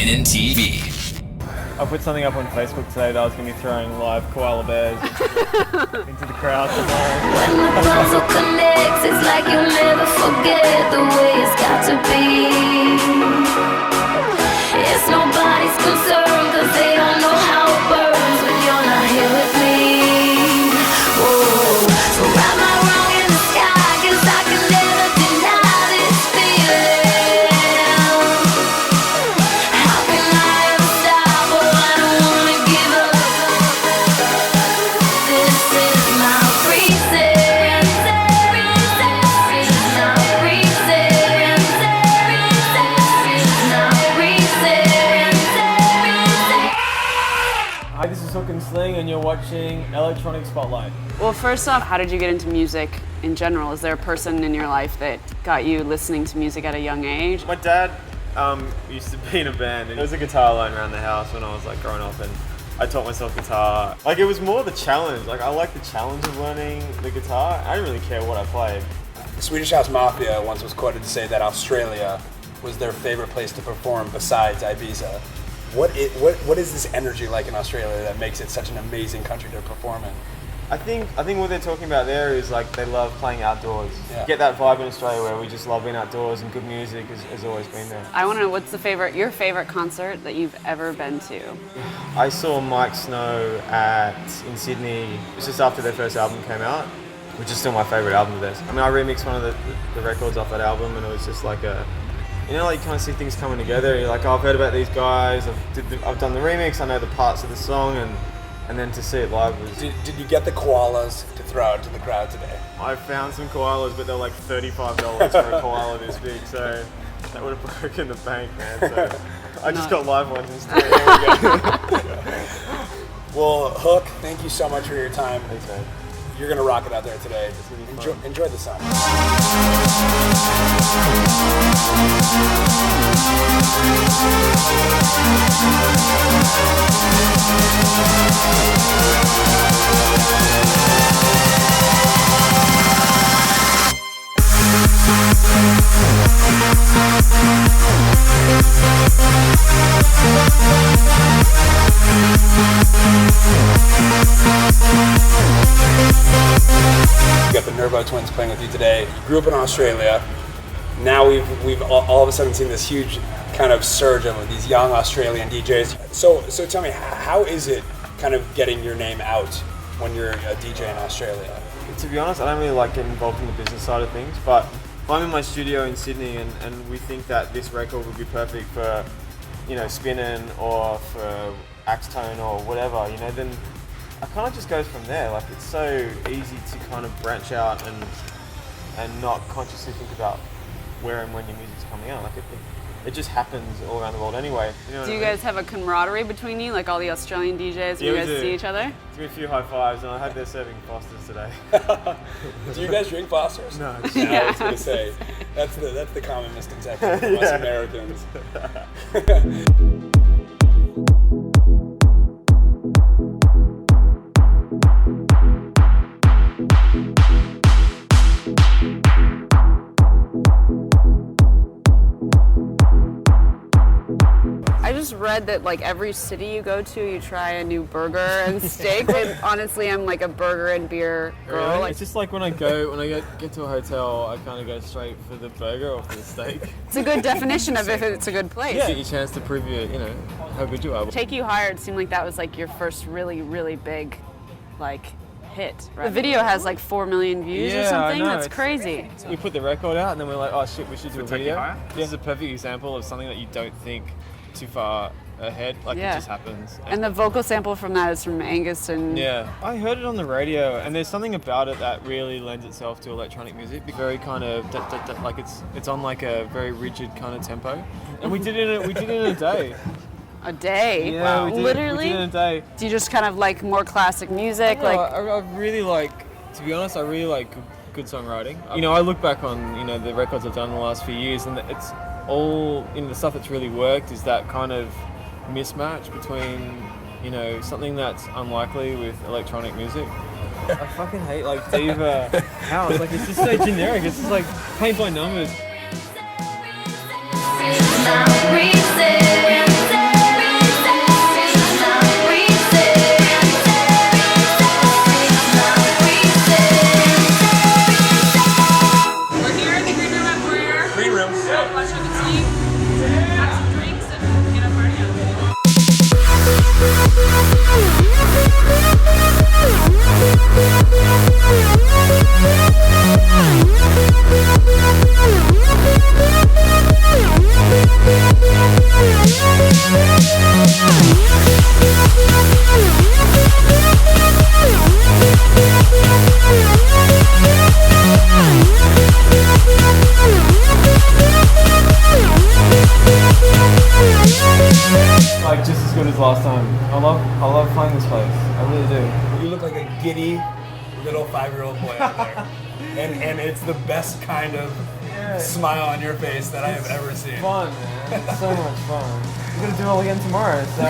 Spinnin TV. I put something up on Facebook today that I was going to be throwing live koala bears into the crowd tomorrow. When the puzzle connects, it's like you'll never forget the way it's got to be. It's nobody's concern, cause they don't know how it burns when you're not here with me. Whoa, so wrap my wrong in the sky, cause I can never deny this feeling. How can I ever stop? Oh, I don't wanna give up. This is my reason. This is my reason. This is my reason. Hi, this is Hook N Sling and you're watching Electronic Spotlight. Well, first off, how did you get into music in general? Is there a person in your life that got you listening to music at a young age? My dad used to be in a band and there was a guitar line around the house when I was like growing up, and I taught myself guitar. Like, it was more the challenge. Like, I like the challenge of learning the guitar. I didn't really care what I played. The Swedish House Mafia once was quoted to say that Australia was their favorite place to perform besides Ibiza. What is this energy like in Australia that makes it such an amazing country to perform in? I think what they're talking about there is like they love playing outdoors. Yeah. You get that vibe in Australia where we just love being outdoors, and good music has always been there. I want to know what's your favorite concert that you've ever been to? I saw Mike Snow in Sydney. It was just after their first album came out, which is still my favorite album of theirs. I mean, I remixed one of the records off that album, and it was just like you kind of see things coming together. You're like, oh, I've heard about these guys. I've done the remix. I know the parts of the song, and then to see it live was... Did you get the koalas to throw out to the crowd today? I found some koalas, but they're like $35 for a koala this big, so that would have broken the bank, man. So I just got live ones instead. There we go. Well, Hook, thank you so much for your time. Thanks, man. You're going to rock it out there today. Enjoy the sun. You got the Nervo twins playing with you today. You grew up in Australia. Now we've all of a sudden seen this huge kind of surge of these young Australian DJs. So tell me, how is it kind of getting your name out when you're a DJ in Australia? To be honest, I don't really like getting involved in the business side of things, but if I'm in my studio in Sydney and we think that this record would be perfect for, Spinnin or for Axtone or whatever, then I kind of just goes from there. Like, it's so easy to kind of branch out and not consciously think about where and when your music's coming out. Like, it just happens all around the world anyway. Do you guys have a camaraderie between you, like all the Australian DJs? Do you guys see each other? Give me a few high fives, and I hope they're serving Fosters today. Do you guys drink Fosters? No. I was going to say, that's the common misconception for us Americans. I just read that like every city you go to, you try a new burger and steak. And honestly, I'm like a burger and beer girl. Really? Like, It's just like when I get to a hotel, I kind of go straight for the burger or for the steak. it's a good definition of if it's a good place. Get your chance to prove how good you are. Take You Higher, it seemed like that was like your first really, really big like hit. Right? The video has like 4 million views or something. I know. That's crazy. We put the record out and then we're like, oh shit, we should do a video. Higher? This is a perfect example of something that you don't think too far ahead, like Yeah. it just happens. And the vocal sample from that is from Angus and... Yeah, I heard it on the radio, and there's something about it that really lends itself to electronic music. Very kind of like it's on like a very rigid kind of tempo, and we did it in a day. A day? Yeah, Wow. we did Literally? it in a day. Do you just kind of like more classic music? I really like, to be honest, I really like good songwriting. I look back on the records I've done in the last few years, and it's all the stuff that's really worked is that kind of mismatch between something that's unlikely with electronic music. I fucking hate like diva house. Like, it's just so generic. It's just like paint by numbers. Now reason. room. Yeah, watch Hook N Sling, have some drinks, and get a party on. Like just as good as last time. I love playing this place. I really do. You look like a giddy little 5-year-old boy out there. And it's the best kind of smile on your face that I have ever seen. Fun, man. It's so much fun. We're gonna do it all again tomorrow. So.